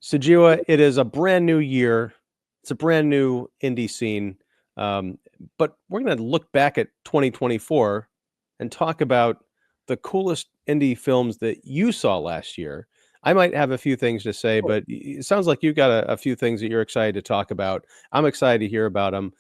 Sujewa, it is a brand new year. It's a brand new indie scene. Um, but we're going to look back at 2024 and talk about the coolest indie films that you saw last year. I might have a few things to say, but it sounds like you've got a few things that you're excited to talk about. I'm excited to hear about them.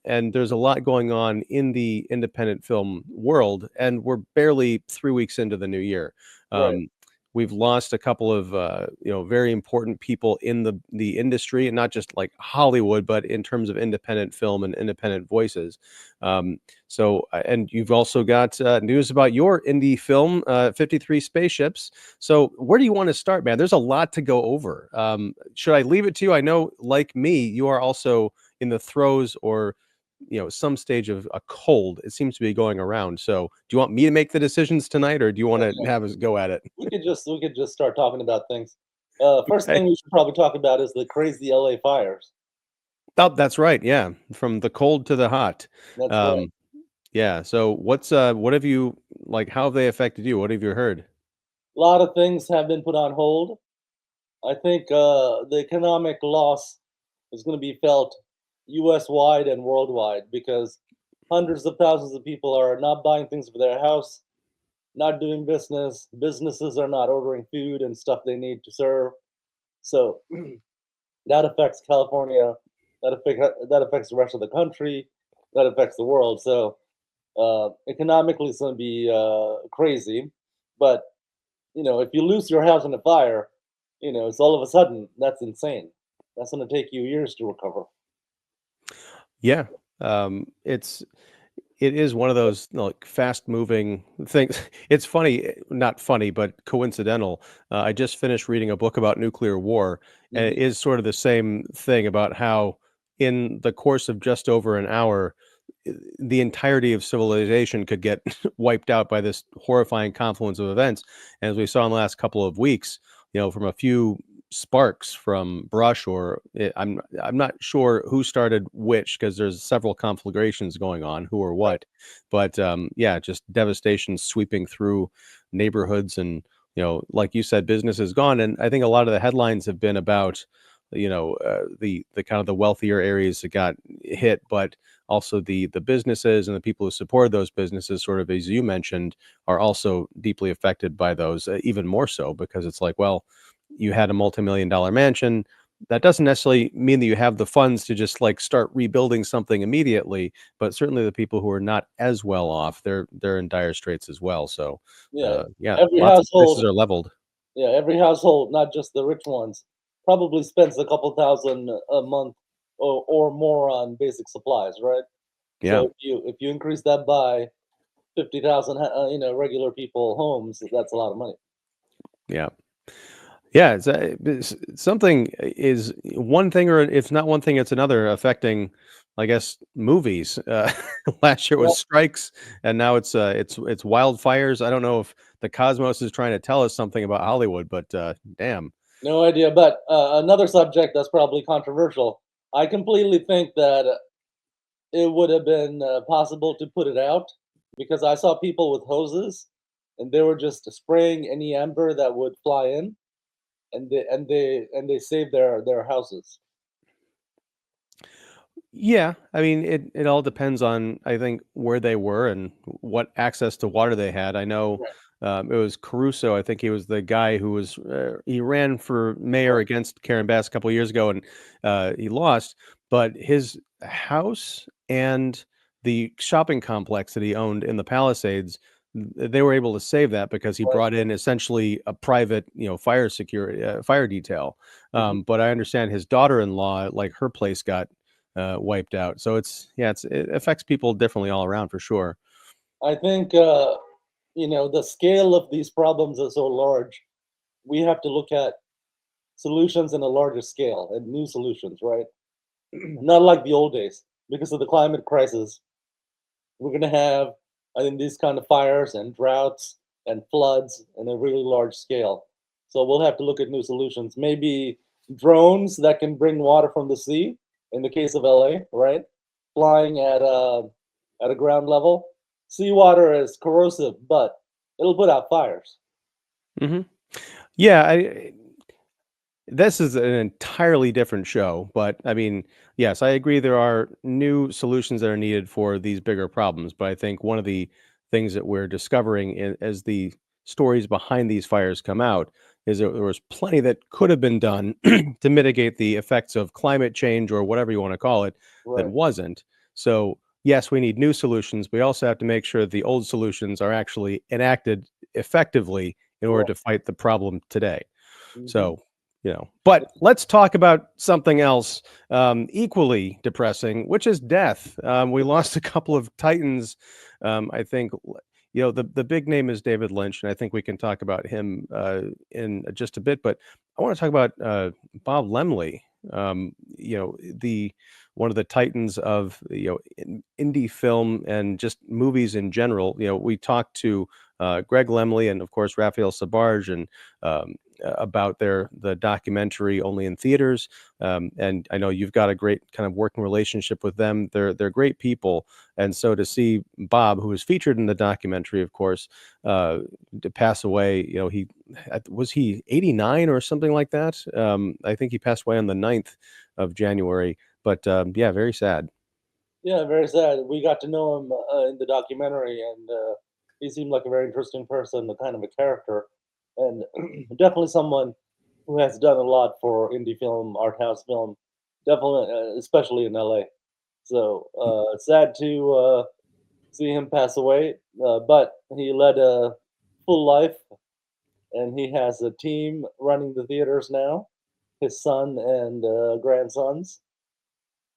And there's a lot going on in the independent film world, and we're barely 3 weeks into the new year. Right. Um, we've lost a couple of very important people in the industry, and not just like Hollywood, but in terms of independent film and independent voices. And you've also got news about your indie film, 53 Spaceships. So where do you want to start, man? There's a lot to go over. Should I leave it to you? I know, like me, you are also in the throes or some stage of a cold. It seems to be going around. So do you want me to make the decisions tonight, or do you want Yeah, to yeah. have us go at it? We could just start talking about things. First Okay. thing we should probably talk about is the crazy LA fires. Oh, that's right. Yeah, from the cold to the hot. That's right. Um, yeah. So what have you like? How have they affected you? What have you heard? A lot of things have been put on hold. I think the economic loss is going to be felt U.S. wide and worldwide because hundreds of thousands of people are not buying things for their house, not doing business. Businesses are not ordering food and stuff they need to serve. So that affects California. That affects the rest of the country. That affects the world. So economically, it's going to be crazy. But if you lose your house in a fire, it's all of a sudden that's insane. That's going to take you years to recover. Yeah. It is one of those like fast moving things. It's funny, not funny, but coincidental. I just finished reading a book about nuclear war, and it Hmm. is sort of the same thing about how, in the course of just over an hour, the entirety of civilization could get wiped out by this horrifying confluence of events. And as we saw in the last couple of weeks, from a few sparks from brush I'm not sure who started which, because there's several conflagrations going on, who or Right. what. But yeah, just devastation sweeping through neighborhoods, and like you said, business is gone. And I think a lot of the headlines have been about the kind of the wealthier areas that got hit, but also the businesses and the people who support those businesses, sort of as you mentioned, are also deeply affected by those, even more so, because it's like, well, you had a multi-million-dollar mansion. That doesn't necessarily mean that you have the funds to just like start rebuilding something immediately, but certainly the people who are not as well off, they're in dire straits as well. So Yeah. yeah, Every lots of prices household, are leveled. yeah, every household, not just the rich ones, probably spends a couple thousand a month or more on basic supplies, right? Yeah, So if you increase that by 50,000, regular people homes, that's a lot of money. yeah. Yeah, something is one thing, or if not one thing, it's another affecting, I guess, movies. Last year Yeah, was strikes, and now it's wildfires. I don't know if the cosmos is trying to tell us something about Hollywood, but damn. no idea. But another subject that's probably controversial. I completely think that it would have been possible to put it out because I saw people with hoses and they were just spraying any amber that would fly in, and they saved their houses. Yeah, I mean, it all depends on, I think, where they were and what access to water they had. I know Right, it was Caruso. I think he was the guy who was he ran for mayor right, against Karen Bass a couple of years ago, and he lost. But his house and the shopping complex that he owned in the Palisades, they were able to save that because he right. brought in essentially a private, fire security, fire detail. Mhm. But I understand his daughter-in-law, like her place got wiped out. So it affects people differently all around for sure. I think the scale of these problems is so large. We have to look at solutions in a larger scale and new solutions, right? Not like the old days because of the climate crisis. We're going to have, I think, these kind of fires and droughts and floods in a really large scale. So we'll have to look at new solutions. Maybe drones that can bring water from the sea. In the case of LA, right? Flying at a ground level. Seawater is corrosive, but it'll put out fires. Hmm. Yeah, This is an entirely different show, but I mean, yes, I agree there are new solutions that are needed for these bigger problems, but I think one of the things that we're discovering as the stories behind these fires come out is that there was plenty that could have been done to mitigate the effects of climate change or whatever you want to call it that Right. wasn't. So, yes, we need new solutions. We also have to make sure that the old solutions are actually enacted effectively in order Right. to fight the problem today. Hmm. So, but let's talk about something else equally depressing, which is death. We lost a couple of titans. I think the big name is David Lynch, and I think we can talk about him in just a bit. But I want to talk about Bob Laemmle. The one of the titans of indie film and just movies in general. We talked to Greg Laemmle and of course Raphael Sabarge and about the documentary Only in Theaters. And I know you've got a great kind of working relationship with them. They're great people, and so to see Bob, who was featured in the documentary, of course, to pass away. He 89 or something like that. I think he passed away on the 9th of January. But yeah, very sad. Yeah, very sad. We got to know him in the documentary, and he seemed like a very interesting person, the kind of a character, and definitely someone who has done a lot for indie film, art house film, definitely, especially in LA. So sad to see him pass away, but he led a full life, and he has a team running the theaters now, his son and grandsons.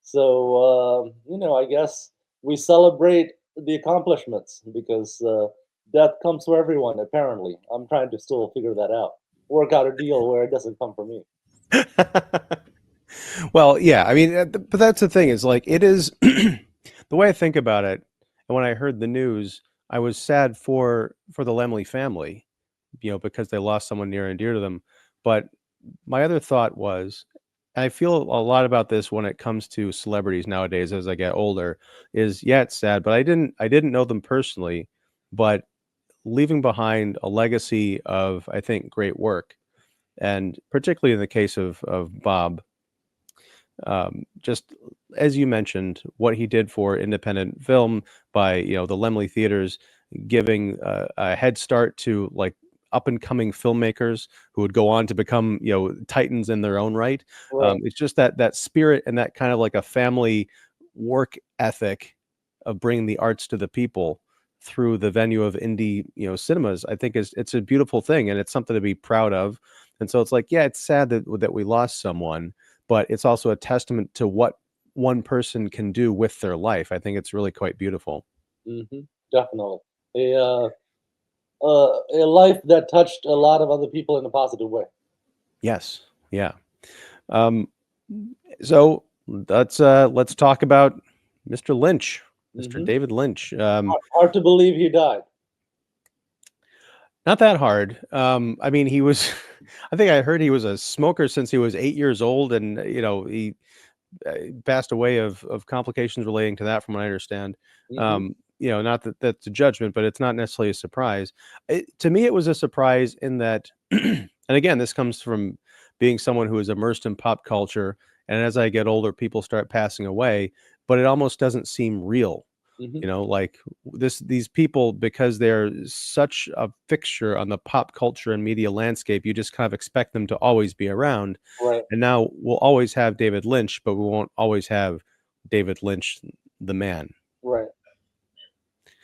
So, I guess we celebrate the accomplishments because death comes for everyone, apparently. I'm trying to still figure that out, work out a deal where it doesn't come for me. Well, yeah, I mean, but that's the thing is like it is the way I think about it. And when I heard the news, I was sad for the Lemley family, because they lost someone near and dear to them. But my other thought was, and I feel a lot about this when it comes to celebrities nowadays as I get older, is yeah, it's sad, but I didn't know them personally, but leaving behind a legacy of, I think, great work. And particularly in the case of Bob, just as you mentioned, what he did for independent film by the Lemley theaters, giving a head start to like up and coming filmmakers who would go on to become titans in their own right. Right, It's just that spirit and that kind of like a family work ethic of bringing the arts to the people through the venue of indie cinemas. I think it's a beautiful thing, and it's something to be proud of. And so it's like, yeah, it's sad that we lost someone, but it's also a testament to what one person can do with their life. I think it's really quite beautiful. hmm definitely. A, a life that touched a lot of other people in a positive way. Yes. Yeah. Um, so let's talk about Mr. Lynch, Mr. Hmm. David Lynch. Hard to believe he died. Not that hard. I mean, he was. I think I heard he was a smoker since he was 8 years old, and he passed away of complications relating to that, from what I understand. Hmm. Not that that's a judgment, but it's not necessarily a surprise. To me, it was a surprise in that, and again, this comes from being someone who is immersed in pop culture. And as I get older, people start passing away, but it almost doesn't seem real. Hmm. Like these people, because they're such a fixture on the pop culture and media landscape, you just kind of expect them to always be around. Right, And now we'll always have David Lynch, but we won't always have David Lynch, the man. right.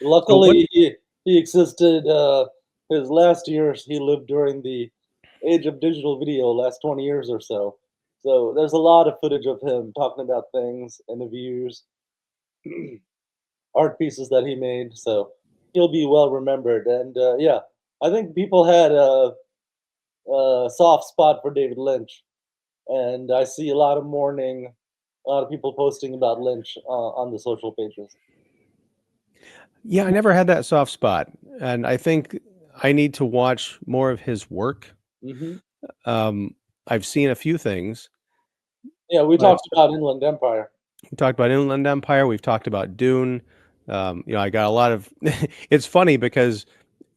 So what? Luckily, he existed. His last years he lived during the age of digital video, last 20 years or so. So there's a lot of footage of him talking about things, interviews, art pieces that he made. So he'll be well remembered. And yeah, I think people had a soft spot for David Lynch, and I see a lot of mourning, a lot of people posting about Lynch on the social pages. Yeah, I never had that soft spot, and I think I need to watch more of his work. Hmm. Um, I've seen a few things, Yeah, we but talked about Inland Empire. we talked about Inland Empire. We've talked about Dune. I got a lot of. It's funny because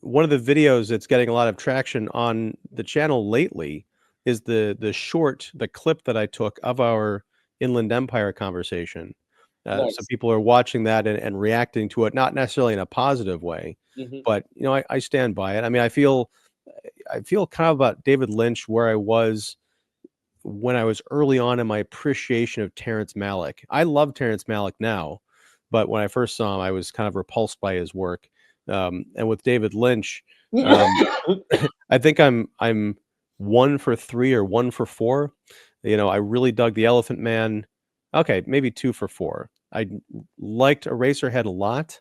one of the videos that's getting a lot of traction on the channel lately is the clip that I took of our Inland Empire conversation. So Nice. people are watching that and reacting to it, not necessarily in a positive way, Hmm. but I stand by it. I mean, I feel kind of about David Lynch where I was when I was early on in my appreciation of Terrence Malick. I love Terrence Malick now, but when I first saw him, I was kind of repulsed by his work. And with David Lynch, um, I think I'm 1 for 3 or 1 for 4. I really dug The Elephant Man. Okay, maybe 2 for 4. I liked Eraserhead a lot,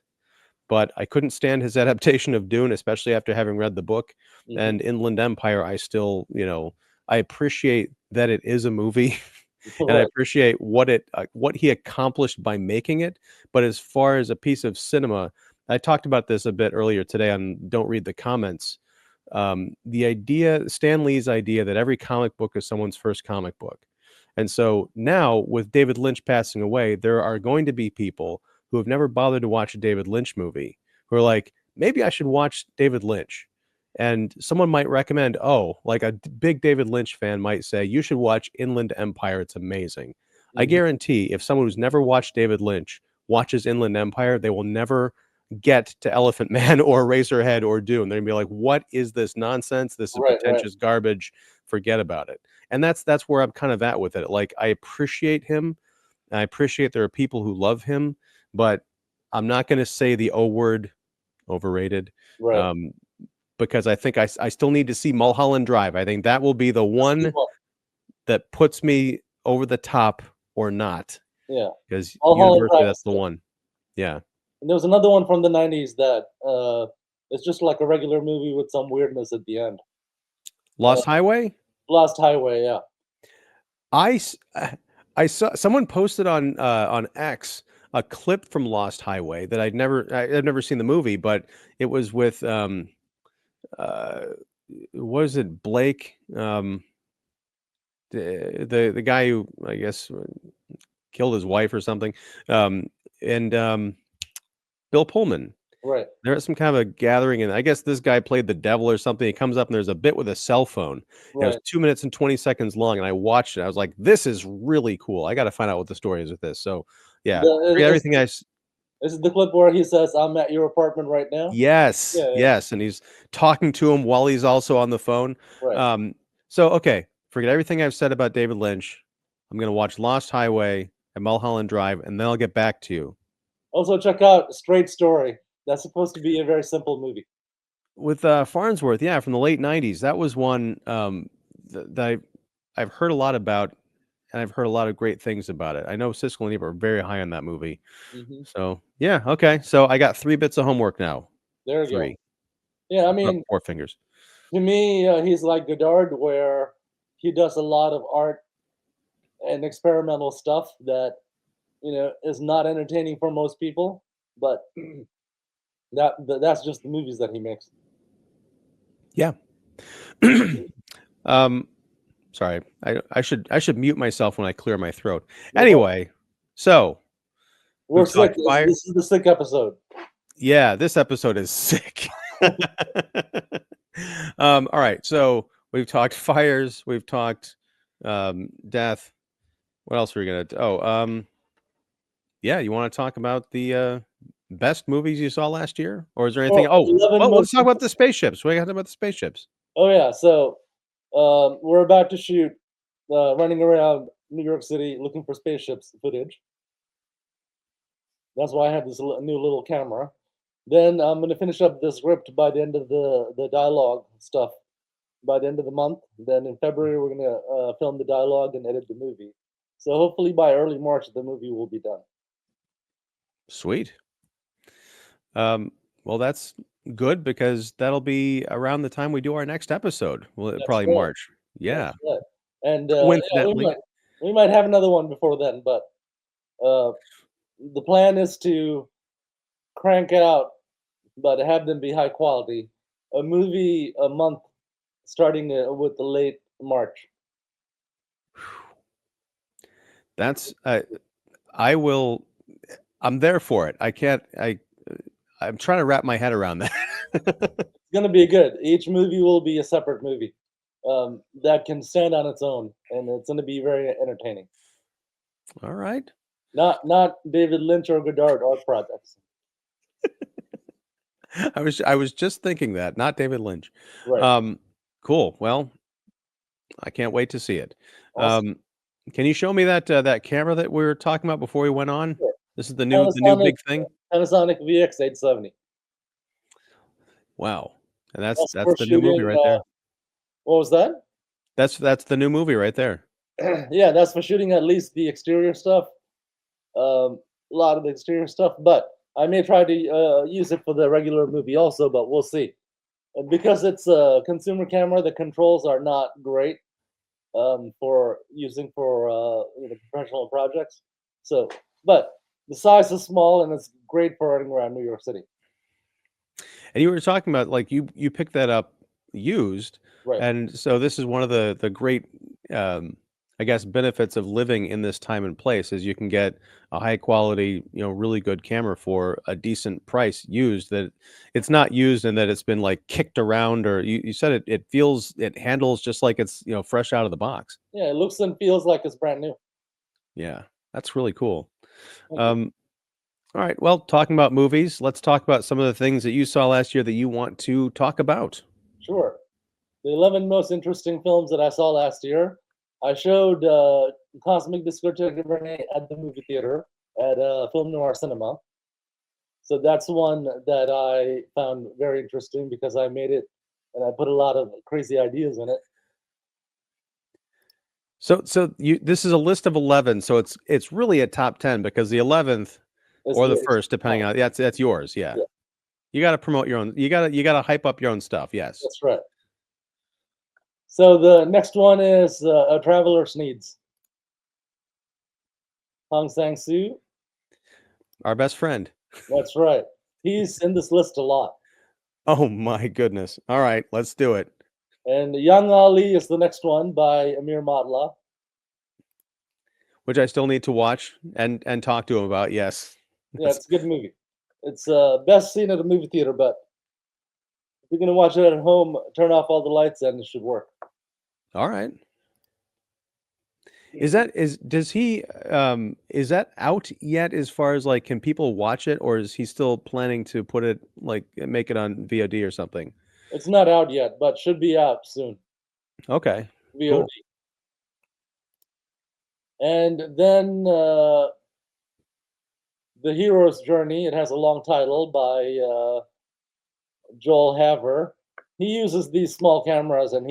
but I couldn't stand his adaptation of Dune, especially after having read the book. Hmm. And Inland Empire, I still, I appreciate that it is a movie, and I Right. appreciate what he accomplished by making it. But as far as a piece of cinema, I talked about this a bit earlier today on Don't Read the Comments. The idea, Stan Lee's idea that every comic book is someone's first comic book. And so now, with David Lynch passing away, there are going to be people who have never bothered to watch a David Lynch movie who are like, maybe I should watch David Lynch. And someone might recommend, oh, like big David Lynch fan might say, you should watch Inland Empire. It's amazing. I Hmm. guarantee if someone who's never watched David Lynch watches Inland Empire, they will never get to Elephant Man or Razorhead or Dune. They're gonna be like, what is this nonsense? This is Right. Right. pretentious garbage. Forget about it. And that's where I'm kind of at with it. Like, I appreciate him. I appreciate there are people who love him, but I'm not going to say the O word, overrated, Right. um, because I think I still need to see Mulholland Drive. I think that will be the That's a good one one. that puts me over the top or not, Yeah. because Mulholland universally Drive that's is the good. one. Yeah. And there was another one from the '90s that it's just like a regular movie with some weirdness at the end. Uh, Lost Highway. Lost Highway. Yeah. I s- I saw someone posted on X a clip from Lost Highway that I've never seen the movie, but it was with uh was it Blake, the guy who I guess killed his wife or something, um and Bill Pullman. Right. There was some kind of a gathering, and I guess this guy played the devil or something. He comes up and there's a bit with a cell phone. And it was Right. 2 minutes and 20 seconds long, and I watched it. I was like, "This is really cool. I got to find out what the story is with this." So, yeah, forget Is everything this is the clip where he says, "I'm at your apartment right now"? Yes, Yeah. Yeah. yes, and he's talking to him while he's also on the phone. Right. Um, so okay, forget everything I've said about David Lynch. I'm gonna watch Lost Highway and Mulholland Drive, and then I'll get back to you. Also, check out Straight Story. That's supposed to be a very simple movie. With Farnsworth, yeah, from the late '90s, that was one that I've heard a lot about, and I've heard a lot of great things about it. I know Siskel and Ebert are very high on that movie. Hmm. So yeah, okay. So I got 3 bits of homework now. There you go. 3, Yeah, I not mean, 4 fingers. to me, he's like Godard, where he does a lot of art and experimental stuff that is not entertaining for most people. But that's just the movies that he makes. Yeah. um, Sorry. I should mute myself when I clear my throat. No problem. Anyway, so We're we've sick. talked This, fire. this is the sick episode. Yeah, this episode is sick. All right. So we've talked fires, we've talked death. What else are we gonna yeah, you want to talk about the best movies you saw last year? Or is there anything? Well, Oh, 11 well, let's most. talk about the spaceships. We got about the spaceships. Oh yeah. So we're about to shoot running around New York City looking for spaceships footage. That's why I have this new little camera. Then I'm gonna finish up the script by the end of the dialogue stuff by the end of the month. Then in February we're gonna film the dialogue and edit the movie. So hopefully by early March the movie will be done. Sweet. Well, that's good because that'll be around the time we do our next episode. Well, That's probably right. March. Yeah. That's right. And yeah, Coincidentally. we might have another one before then, but uh, the plan is to crank out, but have them be high quality. A movie a month, starting with the late March. That's I will I'm there for it. I can't I'm trying to wrap my head around that. It's gonna be good. Each movie will be a separate movie. that can stand on its own, and it's going to be very entertaining. All right. Not David Lynch or Godard art projects. I was just thinking that, not David Lynch. Right. Um, cool. Well, I can't wait to see it. Awesome. Can you show me that camera that we were talking about before we went on? Sure. This is the new big thing. Panasonic VX 870. Wow. And that's That's that's for the new movie shooting. right there. What was that? That's the new movie right there. Yeah, that's for shooting at least the exterior stuff. A lot of the exterior stuff, but I may try to use it for the regular movie also, but we'll see. And because it's a consumer camera, the controls are not great for using for professional projects. So, but the size is small and it's great for running around New York City. And you were talking about like you picked that up used, Right. and so this is one of the great I guess benefits of living in this time and place is you can get a high quality, really good camera for a decent price used that it's not used and that it's been like kicked around or you said it handles just like it's, fresh out of the box. Yeah, it looks and feels like it's brand new. Yeah. That's really cool. Thank you. Um all right. Well, talking about movies, let's talk about some of the things that you saw last year that you want to talk about. Sure. The 11 most interesting films that I saw last year. I showed Cosmic Discotheque Renee at the movie theater at Film Noir Cinema. So that's one that I found very interesting because I made it and I put a lot of crazy ideas in it. So this is a list of 11, so it's really a top 10 because the 11th It's or the yours. first, depending on that's yours. Yeah. Yeah, You got to promote your own. You got to hype up your own stuff. Yes. that's right. So the next one is A Traveler's Needs. Hong Sang-soo. Our best friend. That's right. He's in this list a lot. Oh my goodness. All right, let's do it. And Young Ali is the next one by Amir Matla. Which I still need to watch and talk to him about. Yes. Yeah, it's a good movie. It's best seen at a movie theater, but if you're gonna watch it at home, turn off all the lights and it should work. All right. Is that out yet as far as like can people watch it or is he still planning to put it like make it on VOD or something? It's not out yet, but should be out soon. Okay. VOD. Cool. And then The Hero's Journey. It has a long title by Joel Haver. He uses these small cameras, and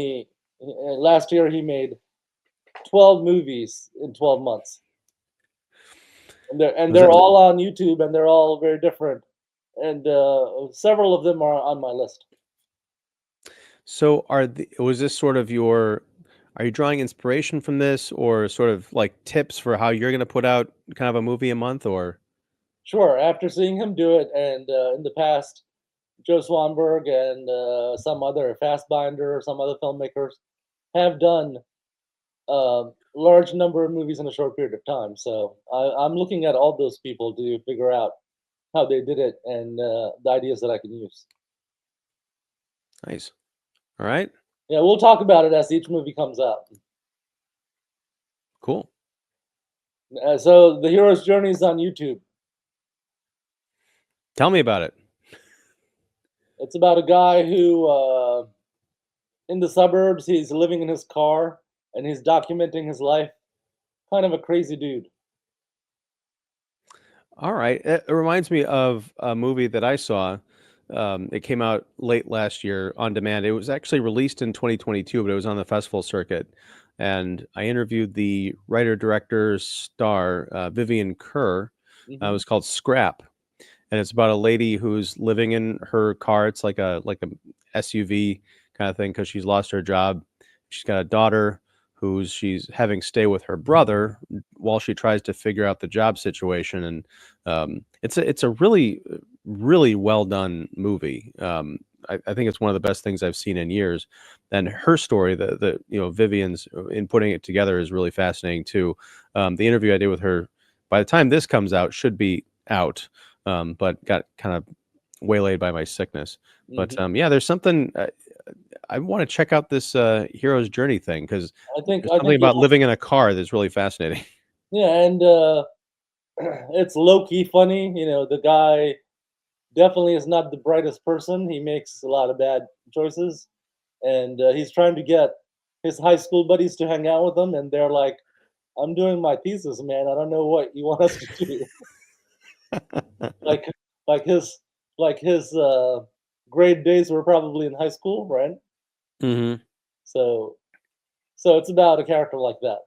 last year he made 12 movies in 12 months, and they're all on YouTube, and they're all very different, and several of them are on my list. So was this sort of are you drawing inspiration from this or sort of like tips for how you're going to put out kind of a movie a month or? Sure, after seeing him do it, and in the past, Joe Swanberg and some other Fassbinder or some other filmmakers have done a large number of movies in a short period of time. So I'm looking at all those people to figure out how they did it and the ideas that I can use. Nice. All right. Yeah, we'll talk about it as each movie comes out. Cool. So The Hero's Journey is on YouTube. Tell me about it. It's about a guy who, in the suburbs, he's living in his car and he's documenting his life. Kind of a crazy dude. All right. It reminds me of a movie that I saw. It came out late last year on demand. It was actually released in 2022, but it was on the festival circuit. And I interviewed the writer, director, star, Vivian Kerr. It Hmm. was called Scrap. And it's about a lady who's living in her car. It's like a SUV kind of thing because she's lost her job. She's got a daughter she's having stay with her brother while she tries to figure out the job situation. And it's a really really well done movie. I think it's one of the best things I've seen in years. And her story, the Vivian's in putting it together is really fascinating too. The interview I did with her, by the time this comes out, should be out. But got kind of waylaid by my sickness. But Hmm. yeah, there's something. I want to check out this hero's journey thing because there's I something think you about living in a car that's really fascinating. yeah, and it's low key funny. You know, the guy definitely is not the brightest person. He makes a lot of bad choices, and he's trying to get his high school buddies to hang out with him, and they're like, "I'm doing my thesis, man. I don't know what you want us to do." like, like his his grade days were probably in high school, right? Hmm. So, so it's about a character like that,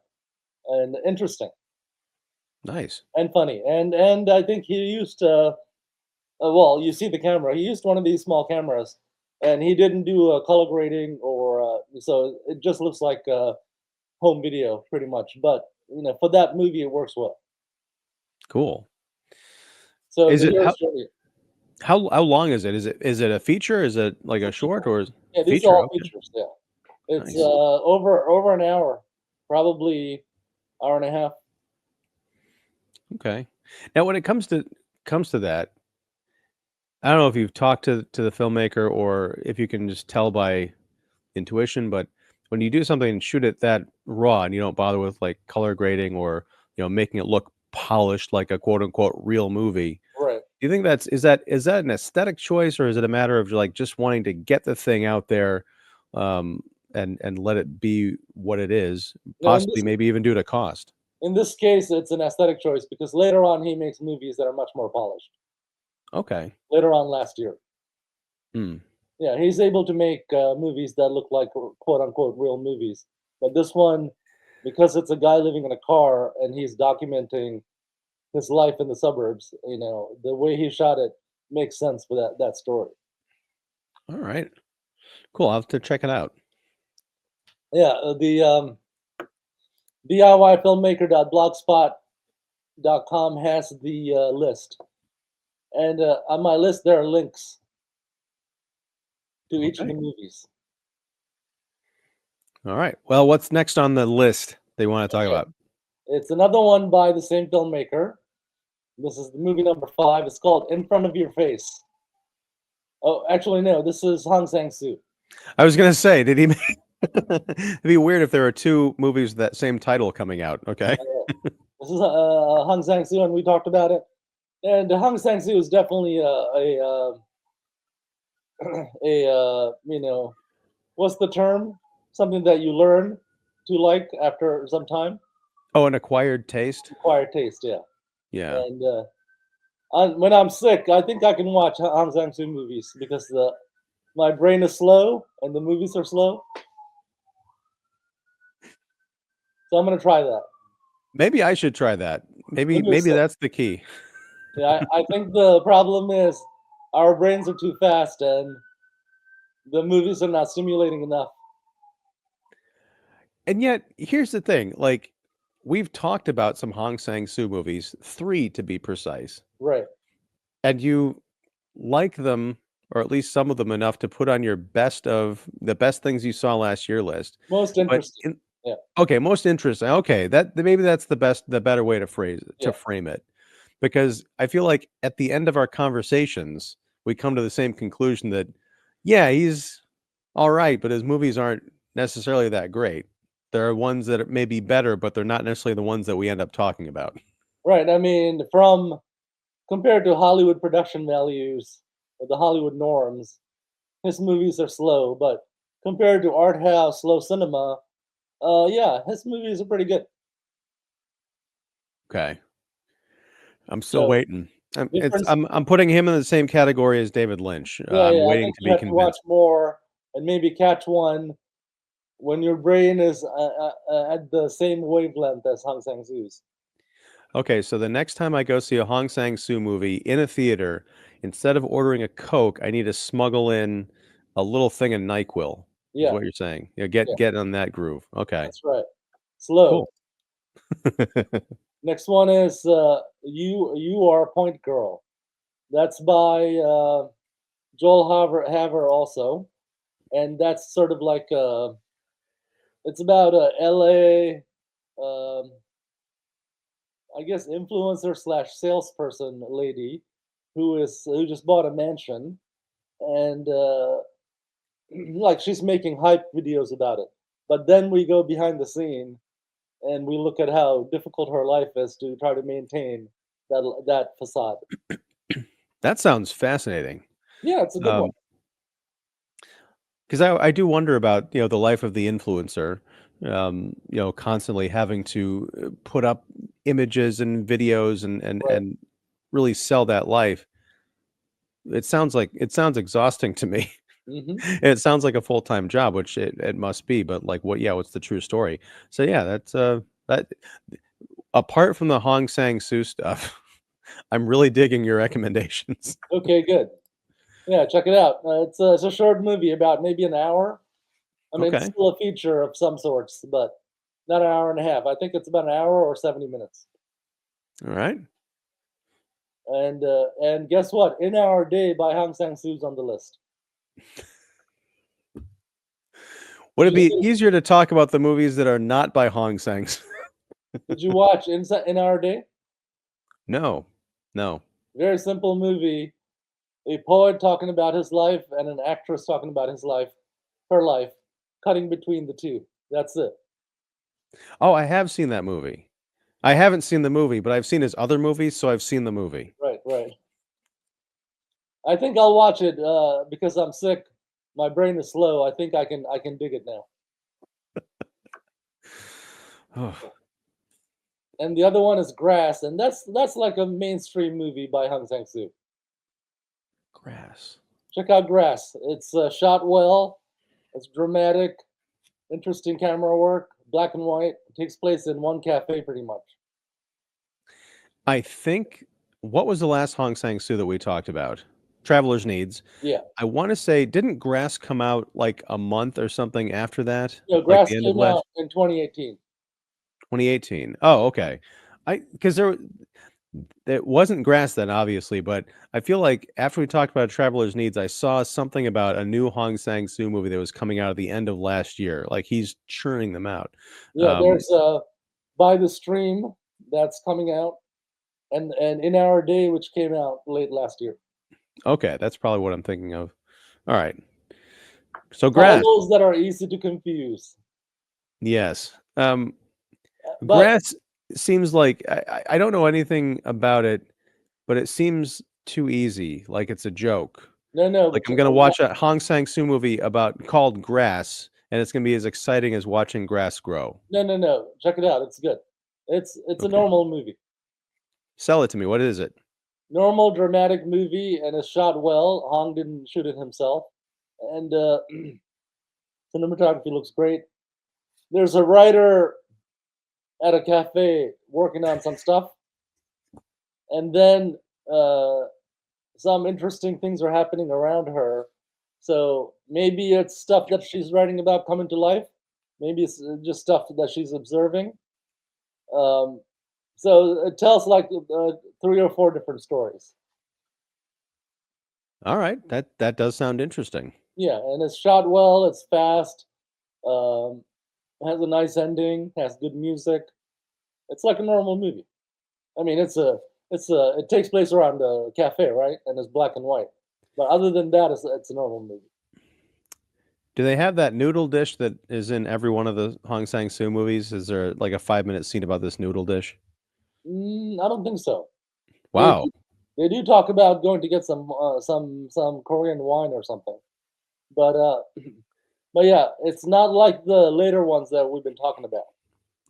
and interesting Nice. and funny, and I think he used well, you see the camera. He used one of these small cameras, and he didn't do a color grading or so it just looks like home video pretty much. But you know, for that movie, it works well. Cool. So Is the it hero's journey. how long is it? Is it a feature? Is it like It's a a short feature. or is Yeah, these are feature? all Okay. features. Yeah, it's Nice. over an hour, probably hour and a half. Okay. Now when it comes to that, I don't know if you've talked to the filmmaker or if you can just tell by intuition, but when you do something and shoot it that raw and you don't bother with like color grading or, making it look polished like a quote unquote real movie, Right. do you think is that an aesthetic choice or is it a matter of like just wanting to get the thing out there um and let it be what it is, No, possibly maybe even due to cost? in this case, it's an aesthetic choice because later on he makes movies that are much more polished. Okay. Later on last year. Hmm. Yeah, he's able to make movies that look like quote unquote real movies. But this one, because it's a guy living in a car and he's documenting his life in the suburbs, you know, the way he shot it makes sense for that story. All right. Cool. I'll have to check it out. Yeah, the DIYfilmmaker.blogspot.com has the list, and on my list there are links to each of the Okay. movies. All right. Well, what's next on the list they want to talk Okay, about? it's another one by the same filmmaker. This is the movie number 5. It's called In Front of Your Face. Oh, actually, no. This is Hong Sang-soo. I was gonna say, did he make it'd be weird if there were two movies with that same title coming out. Okay. This is Hong Sang-soo, and we talked about it. And Hong Sang-soo is definitely you know, what's the term? Something that you learn to like after some time. Oh, an acquired taste? Acquired taste, yeah. Yeah. And when I'm sick, I think I can watch Hong Sang-soo movies because my brain is slow and the movies are slow. So I'm gonna try that. Maybe I should try that. When Maybe you're maybe sick. that's the key. Yeah, I think the problem is our brains are too fast and the movies are not stimulating enough. And yet, here's the thing, like, we've talked about some Hong Sang-soo movies, 3 to be precise, Right. and you like them, or at least some of them enough to put on your best of the best things you saw last year list. Most But interesting. in Yeah. okay, most interesting. Okay, maybe that's the better way to Yeah. frame it. Because I feel like at the end of our conversations, we come to the same conclusion that, yeah, he's all right, but his movies aren't necessarily that great. There are ones that may be better, but they're not necessarily the ones that we end up talking about. Right. I mean, from compared to Hollywood production values or the Hollywood norms, his movies are slow, but compared to art house slow cinema, yeah, his movies are pretty good. Okay. I'm still So waiting. difference. I'm putting him in the same category as David Lynch. Yeah, I'm yeah. I waiting think to you be have to watch convinced. more and maybe catch one when your brain is at the same wavelength as Hong Sang-soo's. Okay, so the next time I go see a Hong Sang-soo movie in a theater, instead of ordering a Coke, I need to smuggle in a little thing of NyQuil, is Yeah, what you're saying. Yeah, yeah, get on that groove. Okay, that's right. Slow. cool. Next one is you are Point Girl. That's by Joel Haver also, and that's sort of like it's about a LA, um, I guess influencer slash salesperson lady who just bought a mansion, and like she's making hype videos about it. But then we go behind the scene and we look at how difficult her life is to try to maintain that facade. That sounds fascinating. Yeah, it's a good one. Because I do wonder about, the life of the influencer, constantly having to put up images and videos Right. and really sell that life. It sounds exhausting to me. Hmm. It sounds like a full-time job, which it must be, but like what's the true story? So yeah, that apart from the Hong Sang-soo stuff, I'm really digging your recommendations. Okay, good. Yeah, check it out. It's a short movie, about maybe an hour. I mean, it's Okay. still a feature of some sorts, but not an hour and a half. I think it's about an hour or 70 minutes. All right. And guess what? In Our Day by Hong Sang-soo's on the list. Would Did it you be see? easier to talk about the movies that are not by Hong Sang? Did you watch In Our Day? No. No. Very simple movie. A poet talking about his life and an actress talking about his life, her life, cutting between the two. That's it. Oh, I have seen that movie. I haven't seen the movie, but I've seen his other movies, so I've seen the movie. Right, right. I think I'll watch it because I'm sick. My brain is slow. I think I can dig it now. Oh, And the other one is Grass, and that's like a mainstream movie by Hong Sang-soo. grass. Check out Grass. It's shot well. It's dramatic, interesting camera work, black and white. It takes place in one cafe, pretty much. I think what was the last Hong Sang-soo that we talked about? Traveler's Needs. Yeah. I wanna say, didn't Grass come out, like, a month or something after that? You know, Like, Grass the end of came out last in 2018. 2018. Oh, okay. I because there it wasn't Grass then, obviously, but I feel like after we talked about Traveler's Needs, I saw something about a new Hong Sang-soo movie that was coming out at the end of last year, like, he's churning them out. Yeah, Um, there's By the Stream that's coming out, and In Our Day, which came out late last year. okay, that's probably what I'm thinking of. Alright. So Grass, Titles that are easy to confuse. yes. But Grass seems like I don't know anything about it, but it seems too easy, like it's a joke. no, no, Like, but I'm gonna watch a Hong Sang-soo movie called Grass, and it's gonna be as exciting as watching grass grow. no, no, no. Check it out. It's good. It's a Okay. normal movie. Sell it to me. What is it? Normal dramatic movie, and it's shot well. Hong didn't shoot it himself, and cinematography looks great. There's a writer at a cafe working on some stuff, and then uh, some interesting things are happening around her. So maybe it's stuff that she's writing about coming to life. Maybe it's just stuff that she's observing. Um, so it tells like 3 or 4 different stories. Alright, that does sound interesting. Yeah, and it's shot well. It's fast. Um, has a nice ending. Has good music. It's like a normal movie. I mean, it takes place around a cafe, right? And it's black and white. But other than that, it's a normal movie. Do they have that noodle dish that is in every one of the Hong Sang-soo movies? Is there, like, a 5-minute scene about this noodle dish? I don't think so. They Wow. do, they do talk about going to get some Korean wine or something, but but yeah, it's not like the later ones that we've been talking about.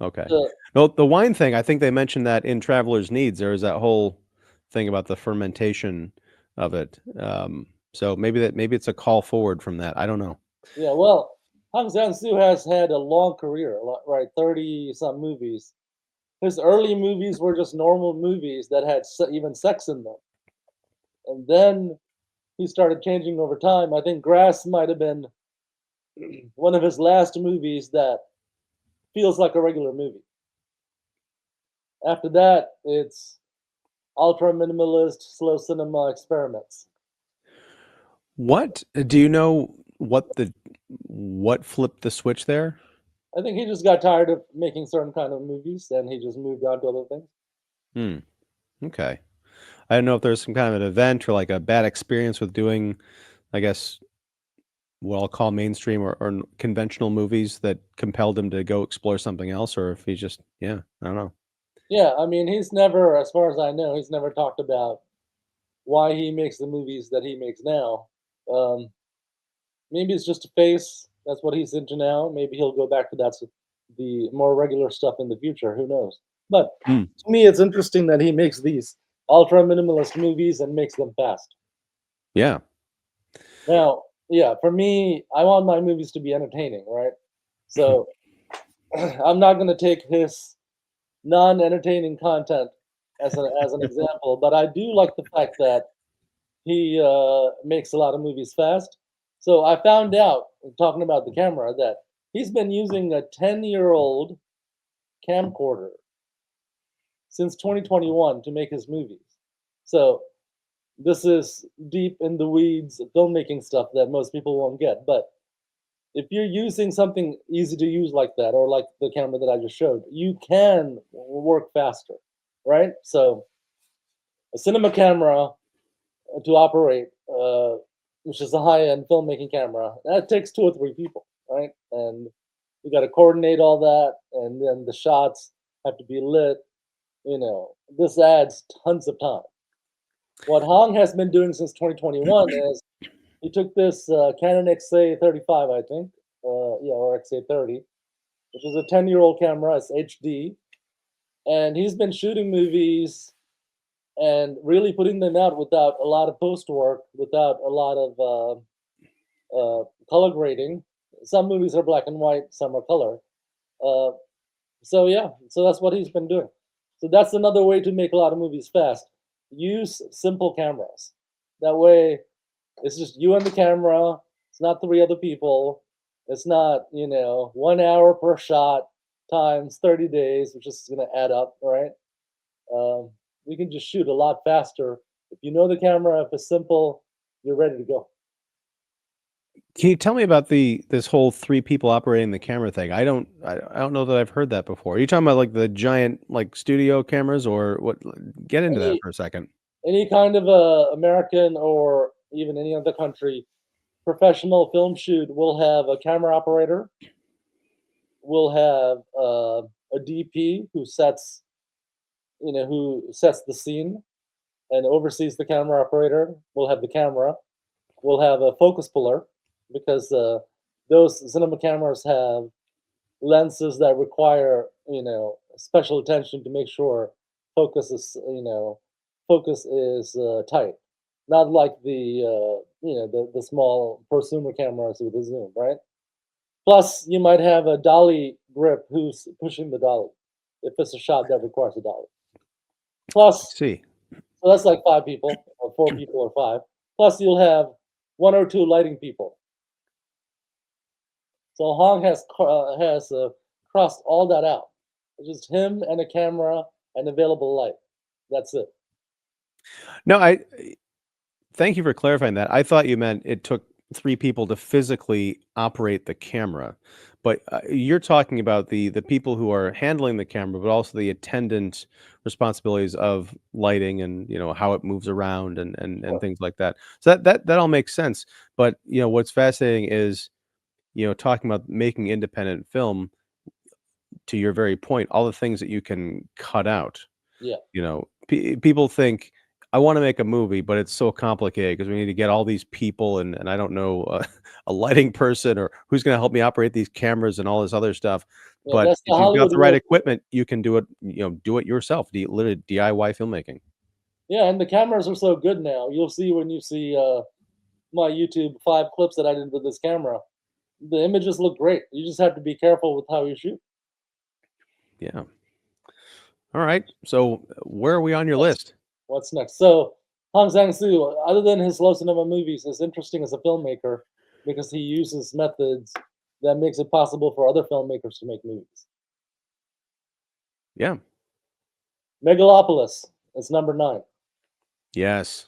Okay. The Well, the wine thing, I think they mentioned that in Traveler's Needs. There was that whole thing about the fermentation of it. So maybe it's a call forward from that. I don't know. Yeah, well, Hong Sang-soo has had a long career, right? 30 some movies. His early movies were just normal movies that had even sex in them, and then he started changing over time. I think Grass might have been one of his last movies that feels like a regular movie. After that, it's ultra minimalist, slow cinema experiments. What do you know what flipped the switch there? I think he just got tired of making certain kind of movies and he just moved on to other things. Hmm. Okay. I don't know if there's some kind of an event or like a bad experience with doing, I guess, what I'll call mainstream or conventional movies that compelled him to go explore something else, or if he's just, yeah, I don't know. Yeah, I mean, he's never, as far as I know, he's never talked about why he makes the movies that he makes now. Um, Maybe it's just a phase. That's what he's into now. Maybe he'll go back to the more regular stuff in the future. Who knows? But Mm, to me, it's interesting that he makes these ultra minimalist movies and makes them fast. yeah. Now, yeah, for me, I want my movies to be entertaining, right? So I'm not going to take his non-entertaining content as an example, but I do like the fact that he makes a lot of movies fast. So I found out, talking about the camera, that he's been using a 10-year-old camcorder since 2021 to make his movies. So this is deep in the weeds filmmaking stuff that most people won't get. But if you're using something easy to use like that, or like the camera that I just showed, you can work faster, right? So a cinema camera to operate, which is a high-end filmmaking camera, that takes 2 or 3 people, right? And you got to coordinate all that, and then the shots have to be lit. This adds tons of time. What Hong has been doing since 2021 is he took this Canon XA35, I think, yeah, or XA30, which is a 10-year-old camera. It's HD, and he's been shooting movies and really putting them out without a lot of post work, without a lot of color grading. Some movies are black and white, some are color. Uh, so yeah, so that's what he's been doing. So that's another way to make a lot of movies fast. Use simple cameras. That way, it's just you and the camera. It's not 3 other people. It's not 1 hour per shot times 30 days, which is going to add up, right? Um, we can just shoot a lot faster. If you know the camera, if it's simple, you're ready to go. Can you tell me about this whole 3 people operating the camera thing? I don't know that I've heard that before. Are you talking about, like, the giant, like, studio cameras or what? Get into that Any for a second. any kind of American or even any other country professional film shoot will have a camera operator, will have a DP who sets the scene and oversees the camera operator. We'll have the camera. We'll have a focus puller because those cinema cameras have lenses that require special attention to make sure focus is focus is tight, not like the small prosumer cameras with a zoom, right? Plus you might have a dolly grip who's pushing the dolly if it's a shot that requires a dolly. I Plus, see. so that's like 5 people or 4 people or five. Plus you'll have 1 or 2 lighting people. So Hong has crossed all that out. It's just him and a camera and available light. That's it. No, thank you for clarifying that. I thought you meant it took 3 people to physically operate the camera, but, you're talking about the people who are handling the camera, but also the attendant responsibilities of lighting and, how it moves around and Sure. things like that. So that all makes sense, but, what's fascinating is, talking about making independent film, to your very point, all the things that you can cut out. Yeah. People think, "I wanna make a movie, but it's so complicated because we need to get all these people and I don't know, a lighting person or who's gonna help me operate these cameras and all this other stuff." Yeah. But That's the if you've got Hollywood the right way. equipment, you can do it yourself, literally DIY filmmaking. Yeah, and the cameras are so good now. You'll see when you see my YouTube 5 clips that I did with this camera. The images look great. You just have to be careful with how you shoot. Yeah. Alright. So, where are we on your Next. list? What's next? So Hong Sang-soo, other than his low cinema movies, is interesting as a filmmaker because he uses methods that makes it possible for other filmmakers to make movies. Yeah. Megalopolis is number 9. Yes.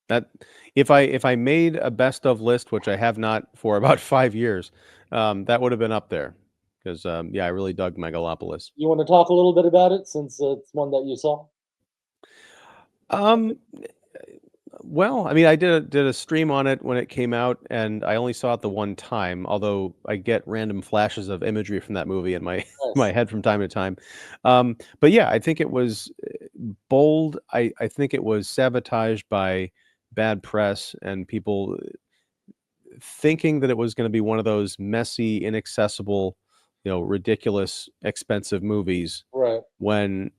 That if I made a best of list, which I have not for about 5 years, that would have been up there 'cause, yeah, I really dug Megalopolis. You want to talk a little bit about it since it's one that you saw? Um, Well, I mean, I did a stream on it when it came out, and I only saw it the one time, although I get random flashes of imagery from that movie in my my Nice. head from time to time. But yeah, I think it was bold. I think it was sabotaged by bad press and people thinking that it was gonna be one of those messy, inaccessible, ridiculous, expensive movies Right. when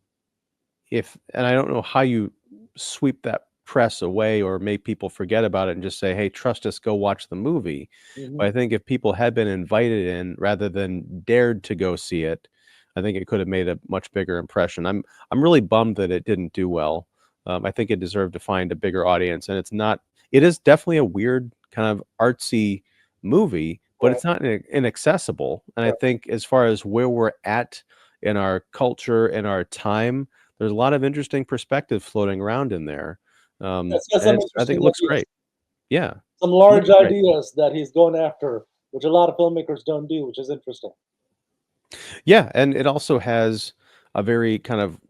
if and I don't know how you sweep that press away or make people forget about it and just say, "Hey, trust us, go watch the movie." Hmm. But I think if people had been invited in rather than dared to go see it, I think it could have made a much bigger impression. I'm really bummed that it didn't do well. I think it deserved to find a bigger audience, and it is definitely a weird kind of artsy movie, but Right. it's not inaccessible. And I Right. think as far as where we're at in our culture, in our time, there's a lot of interesting perspective floating around in there, It's got and some I think interesting it looks ideas, great. Yeah, some it looks large great. ideas that he's going after, which a lot of filmmakers don't do, which is interesting. Yeah, and it also has a very kind of,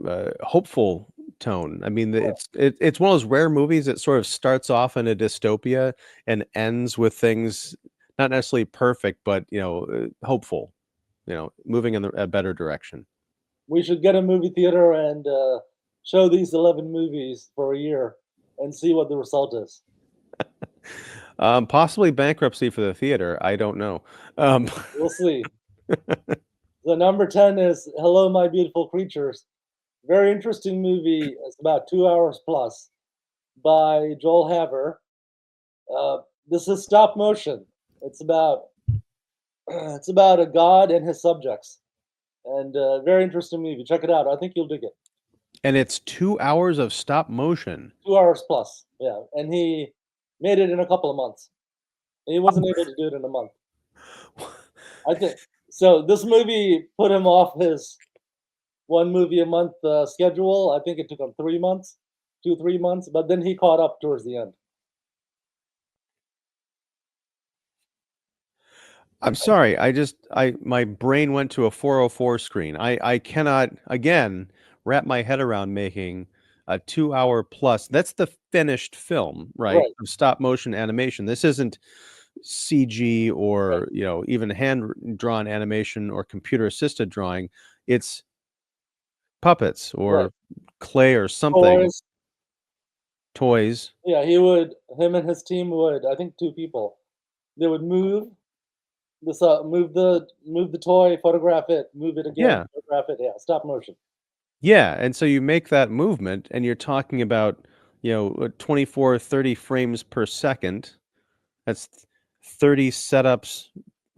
hopeful tone. I mean, Right. it's one of those rare movies that sort of starts off in a dystopia and ends with things not necessarily perfect, but, hopeful, moving in a better direction. We should get a movie theater and show these 11 movies for a year and see what the result is. Possibly bankruptcy for the theater, I don't know. Um We'll see. The number 10 is Hello, My Beautiful Creatures. Very interesting movie. It's about 2 hours plus by Joel Haver. Uh, this is stop motion. It's about it's about a god and his subjects, and very interesting movie. Check it out. I think you'll dig it. And it's 2 hours of stop motion. 2 hours plus, yeah. And he made it in a couple of months. He wasn't able to do it in a month. I think so. This movie put him off his one movie a month schedule. I think it took him 3 months, 2 3 months, but then he caught up towards the end. I'm sorry, I my brain went to a 404 screen. I cannot, again, wrap my head around making a 2-hour plus that's the finished film, right, Right, of stop motion animation. This isn't CG right, or, even hand drawn animation or computer assisted drawing. It's puppets right. or clay or something, Toys. toys. Yeah, him and his team would, I think 2 people, they would move the toy, photograph it, move it again, Yeah. photograph it, yeah, stop motion. Yeah, and so you make that movement and you're talking about, 24, 30 frames per second. That's 30 setups,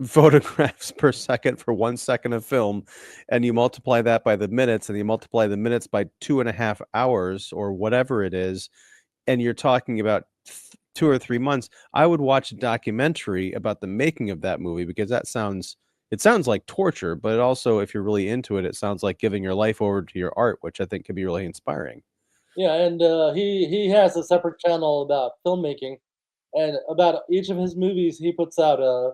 photographs per second for 1 second of film, and you multiply that by the minutes, and you multiply the minutes by 2.5 hours or whatever it is, and you're talking about 2 or 3 months. I would watch a documentary about the making of that movie because it sounds like torture, but it also, if you're really into it, it sounds like giving your life over to your art, which I think could be really inspiring. Yeah, and, he has a separate channel about filmmaking, and about each of his movies, he puts out a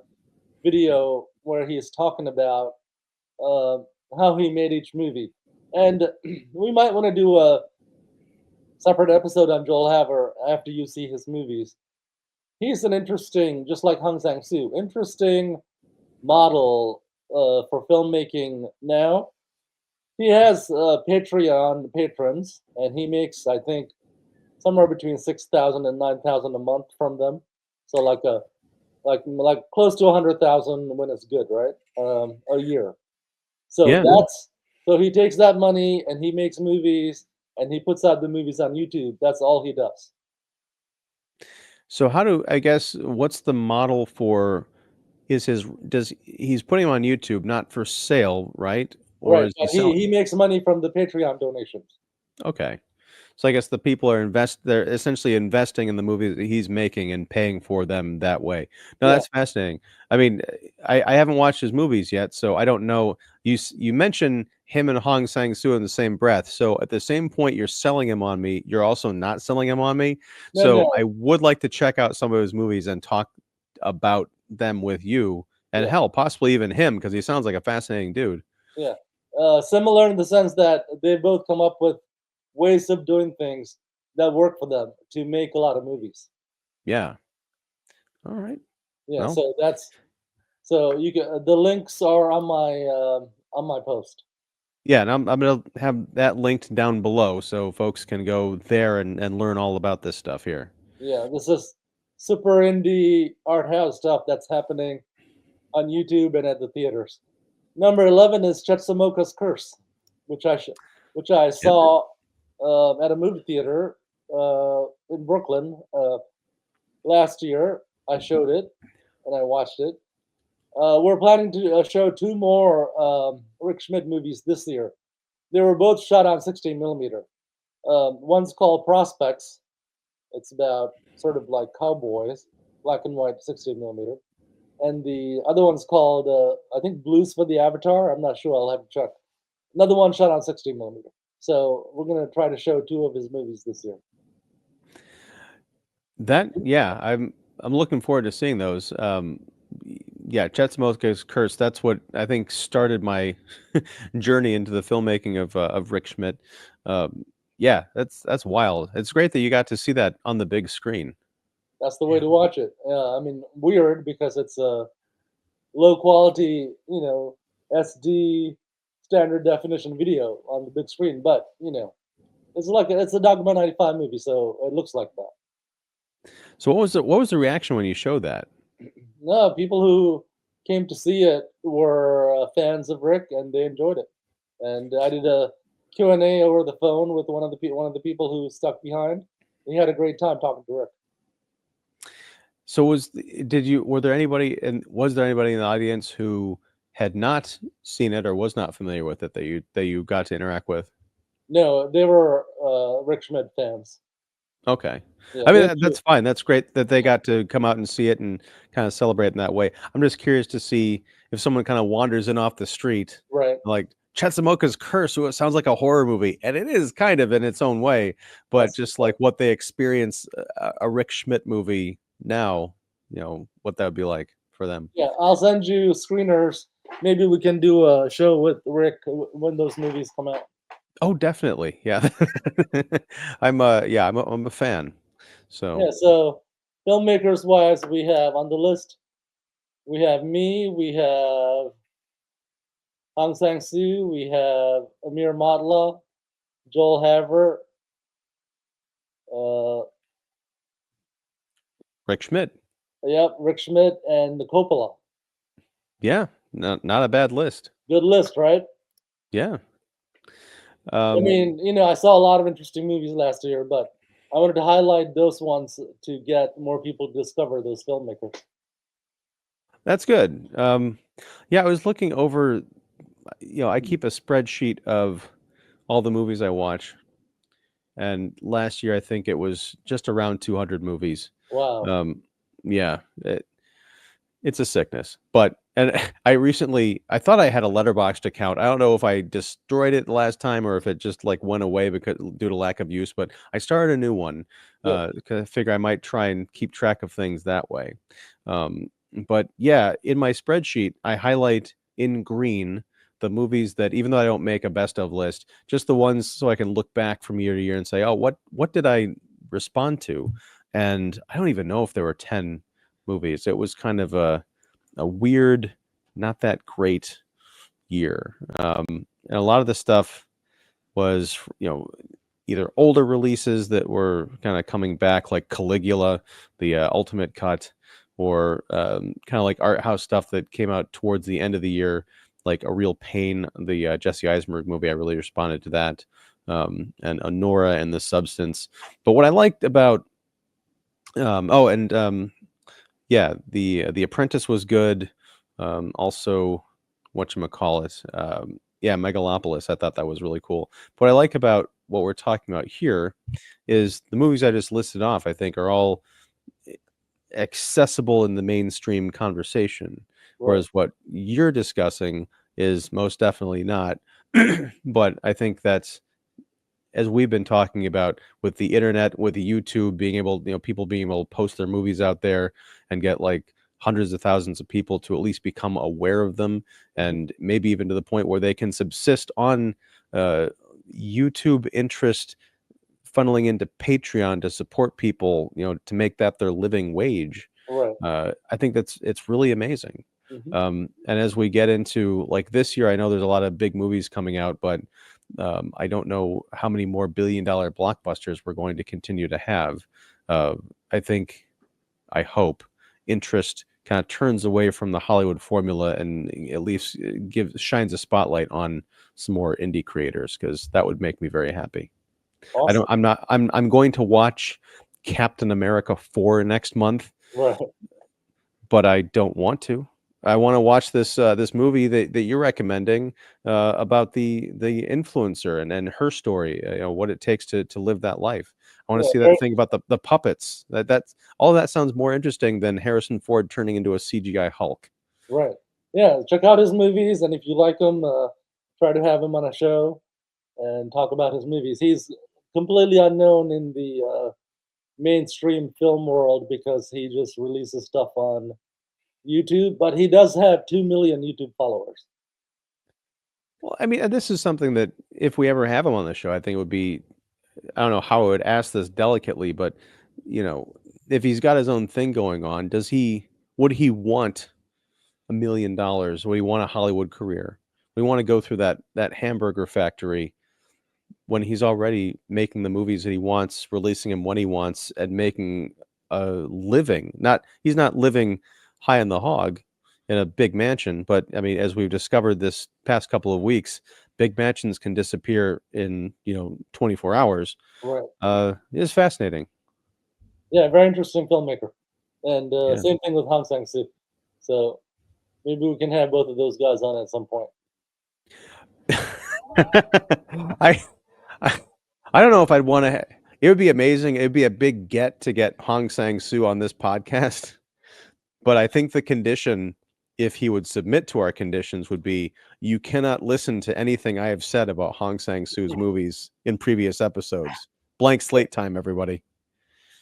video where he's talking about, uh, how he made each movie, and we might wanna do a separate episode on Joel Haver after you see his movies. He's an interesting, just like Hong Sang-soo, interesting model, for filmmaking now. He has, Patreon patrons, and he makes, I think, somewhere between 6,000 and 9,000 a month from them. So like close to 100,000 when it's good, right? A year. So Yeah. so he takes that money and he makes movies and he puts out the movies on YouTube. That's all he does. So I guess, what's the model for is his does he's putting them on YouTube not for sale, right? Or Right, is he but selling? he makes money from the Patreon donations. Okay. So I guess the people they're essentially investing in the movies that he's making and paying for them that way. No, Yeah, that's fascinating. I mean, I haven't watched his movies yet, so I don't know. You mentioned him and Hong Sang-soo in the same breath. So at the same point you're selling him on me, you're also not selling him on me. no, So no, I would like to check out some of his movies and talk about them with you and yeah, hell, possibly even him because he sounds like a fascinating dude. yeah. Similar in the sense that they both come up with ways of doing things. that work for them to make a lot of movies. Yeah. All right. Yeah, Well, so that's so you can the links are on my post. yeah, and I'm gonna have that linked down below so folks can go there and learn all about this stuff here. Yeah, this is super indie art house stuff that's happening on YouTube and at the theaters. Number 11 is Chetsumoka's Curse, which which I Yep. saw at a movie theater in Brooklyn last year. I showed it and I watched it. We're planning to show two more Rick Schmidt movies this year. They were both shot on 16 millimeter. One's called Prospects. It's about sort of like cowboys, black and white 16 millimeter. And the other one's called, I think, Blues for the Avatar. I'm not sure. I'll have to check. Another one shot on 16 millimeter. So we're gonna try to show two of his movies this year. Yeah, I'm looking forward to seeing those. Yeah, Chet Smoke's Curse. That's what I think started my journey into the filmmaking of Rick Schmidt. Yeah, that's wild. It's great that you got to see that on the big screen. That's the way Yeah. to watch it. I mean, weird because it's a low quality, SD standard definition video on the big screen, but it's a Dogma 95 movie, so it looks like that. So what was the reaction when you showed that? No, people who came to see it were fans of Rick, and they enjoyed it. And I did a Q&A over the phone with one of the people who stuck behind. He had a great time talking to Rick. So was there anybody in the audience who had not seen it or was not familiar with it that you got to interact with? No, they were Rick Schmidt fans. Okay. Yeah, I they mean, enjoyed. that's fine. That's great that they Yeah, got to come out and see it and kind of celebrate in that way. I'm just curious to see if someone kind of wanders in off the street, right. like Chetsumoka's Curse, so it sounds like a horror movie, and it is kind of in its own way, but That's just like what they experience a Rick Schmidt movie now, what that would be like for them. yeah. I'll send you screeners. Maybe we can do a show with Rick when those movies come out. Oh, definitely. Yeah. I'm a fan. So, Yeah. So filmmakers wise, we have on the list. We have me. We have Hong Sang-soo. We have Amir Matla, Joel Haver. Uh, Rick Schmidt. yep, Rick Schmidt and the Coppola. Yeah, not a bad list. Good list, right? Yeah. I Um, mean, I saw a lot of interesting movies last year, but I wanted to highlight those ones to get more people to discover those filmmakers. that's good. Yeah, I was looking over, I keep a spreadsheet of all the movies I watch, and last year I think it was just around 200 movies. Wow. Um, yeah, it's a sickness. And I thought I had a Letterboxd account. I don't know if I destroyed it the last time or if it just like went away because due to lack of use, but I started a new one Good. because I figure I might try and keep track of things that way. Um, but yeah, in my spreadsheet, I highlight in green the movies that, even though I don't make a best of list, just the ones so I can look back from year to year and say, oh, what did I respond to? And I don't even know if there were 10 movies. It was kind of a weird, not that great year. And a lot of the stuff was, either older releases that were kind of coming back, like Caligula, the ultimate cut, or kind of like art house stuff that came out towards the end of the year, like A Real Pain, the Jesse Eisenberg movie. I really responded to that, and Honora and The Substance. But what I liked about, yeah, the Apprentice was good. Also, whatchamacallit, yeah, Megalopolis. I thought that was really cool. What I like about what we're talking about here is the movies I just listed off, I think, are all accessible in the mainstream conversation, Right. whereas what you're discussing is most definitely not. But I think that's, as we've been talking about, with the internet, with the YouTube being able, people being able to post their movies out there and get like hundreds of thousands of people to at least become aware of them, Mhm. and maybe even to the point where they can subsist on uh, YouTube interest funneling into Patreon to support people, to make that their living wage. Right. I think it's really amazing. Hmm. And as we get into like this year, I know there's a lot of big movies coming out, but I don't know how many more billion-dollar blockbusters we're going to continue to have. Uh, I think, I hope, interest kind of turns away from the Hollywood formula and at least shines a spotlight on some more indie creators, because that would make me very happy. Awesome. I'm going to watch Captain America 4 next month, Right. but I don't want to. I want to watch this movie that you're recommending, about the influencer and her story, what it takes to live that life. I want to Yeah. see that thing about the puppets. That's all that sounds more interesting than Harrison Ford turning into a CGI Hulk. Right. Yeah. Check out his movies, and if you like them, try to have him on a show and talk about his movies. He's completely unknown in the mainstream film world because he just releases stuff on YouTube, but he does have 2 million YouTube followers. Well, I mean, and this is something that if we ever have him on the show, I think it would be, I don't know how I would ask this delicately, but you know, if he's got his own thing going on, would he want $1 million? Would he want a Hollywood career? We want to go through that hamburger factory when he's already making the movies that he wants, releasing them when he wants, and making a living. He's not living high on the hog in a big mansion, but I mean, as we've discovered this past couple of weeks, big mansions can disappear in 24 hours. Right. It's fascinating. Yeah, very interesting filmmaker. And Yeah. same thing with Hong Sang-soo. So maybe we can have both of those guys on at some point. I, I I don't know if I'd want to. It would be amazing. It'd be a big to get Hong Sang-soo on this podcast. But I think the condition, if he would submit to our conditions, would be you cannot listen to anything I have said about Hong Sang-soo's movies in previous episodes. Blank slate time, everybody.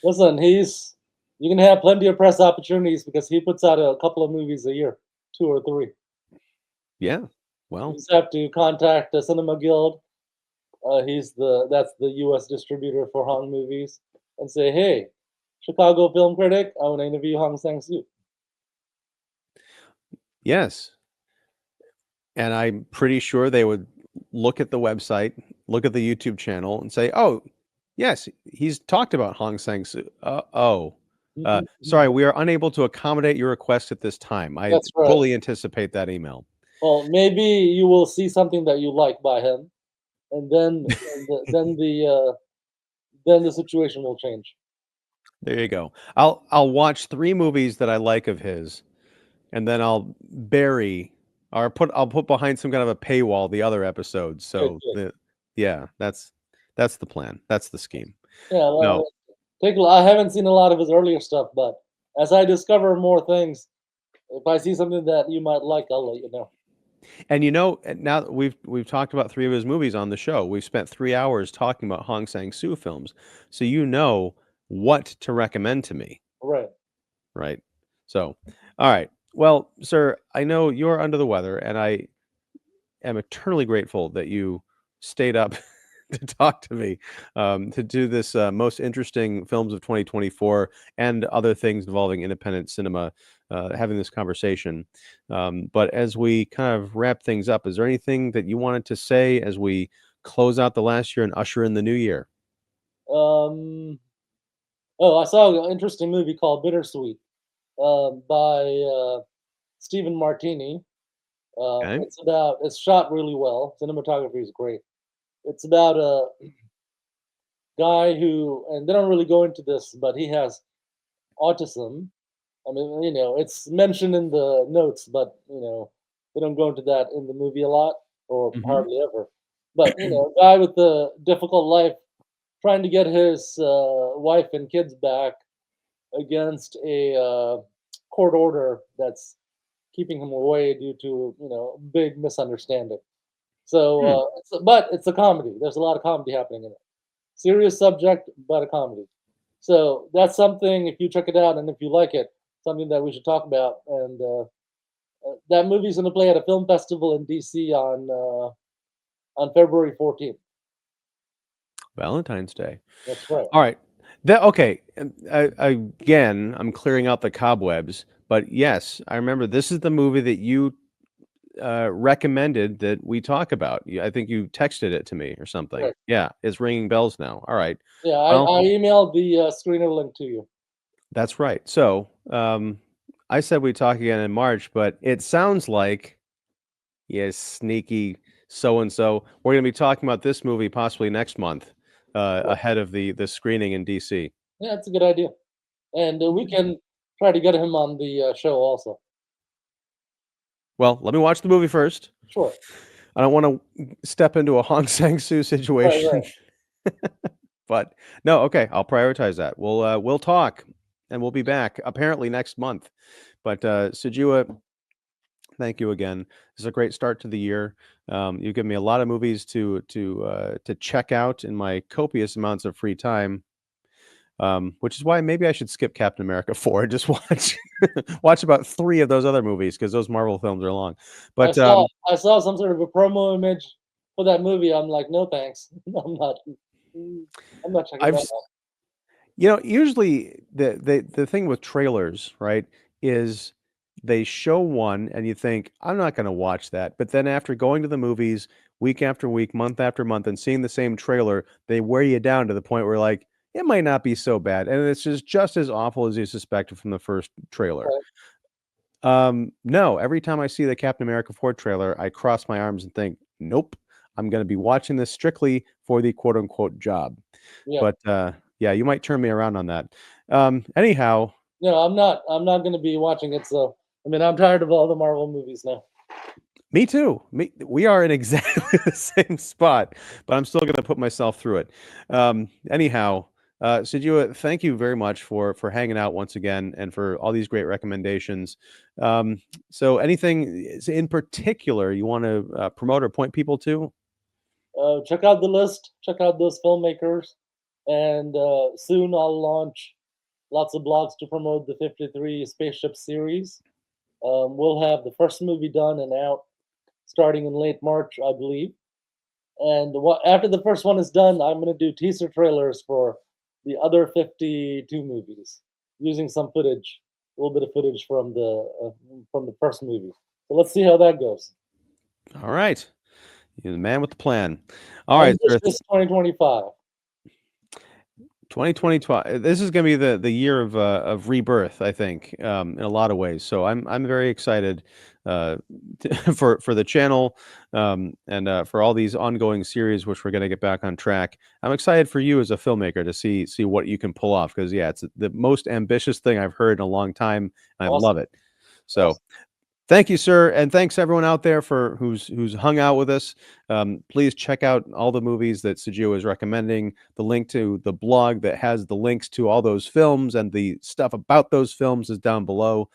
Listen, you can have plenty of press opportunities because he puts out a couple of movies a year, 2 or 3. Yeah. You Well, just have to contact the Cinema Guild. That's the U.S. distributor for Hong movies, and say, hey, Chicago film critic, I want to interview Hong Sang-soo. yes. And I'm pretty sure they would look at the website, look at the YouTube channel, and say, "Oh, yes, he's talked about Hong Sang-soo. Sorry, we are unable to accommodate your request at this time." I That's right. fully anticipate that email. Well, maybe you will see something that you like by him, and then the situation will change. There you go. I'll watch 3 movies that I like of his, and then I'll put behind some kind of a paywall the other episodes. Good, So good. yeah, that's the plan. That's the scheme. Yeah, No, well, I haven't seen a lot of his earlier stuff, but as I discover more things, if I see something that you might like, I'll let you know. and now that we've talked about 3 of his movies on the show. We've spent 3 hours talking about Hong Sang-soo films. So you know what to recommend to me, Right. right? So, all right. Well, sir, I know you're under the weather, and I am eternally grateful that you stayed up to talk to me, to do this most interesting films of 2024 and other things involving independent cinema, having this conversation. But as we kind of wrap things up, is there anything that you wanted to say as we close out the last year and usher in the new year? Um. Oh, I saw an interesting movie called Bittersweet, by Stephen Martini. Okay. It's shot really well. Cinematography is great. It's about a guy who, and they don't really go into this, but he has autism. I mean, it's mentioned in the notes, but they don't go into that in the movie a lot or Hmm. hardly ever. But a guy with a difficult life trying to get his wife and kids back against a court order that's keeping him away due to big misunderstanding. So, Hmm. but it's a comedy. There's a lot of comedy happening in it. Serious subject, but a comedy. So that's something. If you check it out and if you like it, something that we should talk about. And that movie's going to play at a film festival in DC on February 14th. Valentine's Day. That's right. All right. That okay. Again, I'm clearing out the cobwebs, but yes, I remember this is the movie that you recommended that we talk about. I think you texted it to me or something. Right. Yeah, it's ringing bells now. All right. Yeah, I, Well, I emailed the screener link to you. that's right. So, I said we talk again in March, but it sounds like, yes, sneaky so and so. We're going to be talking about this movie possibly next month, Sure. ahead of the screening in DC. Yeah, it's a good idea. And we can try to get him on the show also. Well, let me watch the movie first. Sure. I don't want to step into a Hong Sang-soo Right, right. situation, but no, okay, I'll prioritize that. We'll talk, and we'll be back apparently next month. But Sujewa, thank you again. This is a great start to the year. You've given me a lot of movies to check out in my copious amounts of free time. Which is why maybe I should skip Captain America 4 and just watch watch about 3 of those other movies because those Marvel films are long. I But saw I saw some sort of a promo image for that movie. I'm like, no thanks. I'm not checking I've that s- out. usually the thing with trailers, right, is they show one and you think, I'm not going to watch that. But then after going to the movies week after week, month after month, and seeing the same trailer, they wear you down to the point where like it might not be so bad. And it's just as awful as you suspected from the first trailer. Right. No, every time I see the Captain America 4 trailer, I cross my arms and think, nope, I'm going to be watching this strictly for the quote unquote job. Yeah. But yeah, you might turn me around on that. Anyhow, No, I'm not going to be watching it. So I mean, I'm tired of all the Marvel movies now. me too. We are in exactly the same spot, but I'm still going to put myself through it. Anyhow, Sejua, thank you very much for hanging out once again and for all these great recommendations. So, anything in particular you want to promote or point people to? Check out the list. Check out those filmmakers, and soon I'll launch lots of blogs to promote the 53 Spaceship series. We'll have the first movie done and out starting in late March, I believe. And after the first one is done, I'm going to do teaser trailers for the other 52 movies using some footage, a little bit of footage from the first movie. So let's see how that goes. All right, you're the man with the plan. All right, sir. Ambitious 2025. 2025. This is going to be the year of rebirth, I think, in a lot of ways. So I'm very excited for the channel, and for all these ongoing series, which we're going to get back on track. I'm excited for you as a filmmaker to see what you can pull off because yeah, it's the most ambitious thing I've heard in a long time. I love Awesome. it. So. Awesome. Thank you, sir, and thanks everyone out there for who's hung out with us. Please check out all the movies that Sujewa is recommending. The link to the blog that has the links to all those films and the stuff about those films is down below.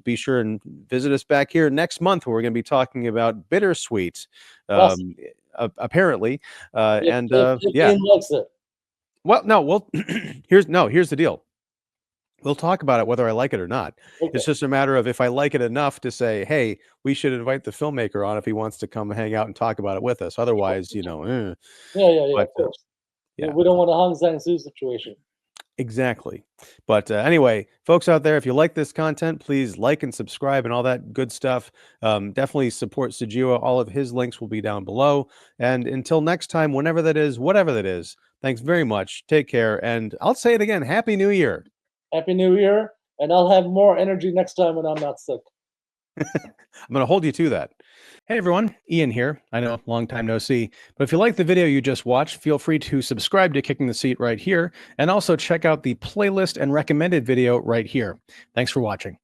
Be sure and visit us back here next month, where we're going to be talking about Bittersweet, Awesome. apparently. If Yeah. Ian likes it. Well, no, well, here's the deal. We'll talk about it whether I like it or not. Okay. It's just a matter of if I like it enough to say, hey, we should invite the filmmaker on if he wants to come hang out and talk about it with us. Otherwise, Yeah, but of course. yeah, We don't want a Hong Sang-soo situation. exactly. But anyway, folks out there, if you like this content, please like and subscribe and all that good stuff. Definitely support Sujewa. All of his links will be down below. And until next time, whenever that is, whatever that is, thanks very much. Take care. And I'll say it again. Happy New Year. Happy New Year, and I'll have more energy next time when I'm not sick. I'm going to hold you to that. Hey everyone, Ian here. I know, long time no see. But if you like the video you just watched, feel free to subscribe to Kicking the Seat right here, and also check out the playlist and recommended video right here. Thanks for watching.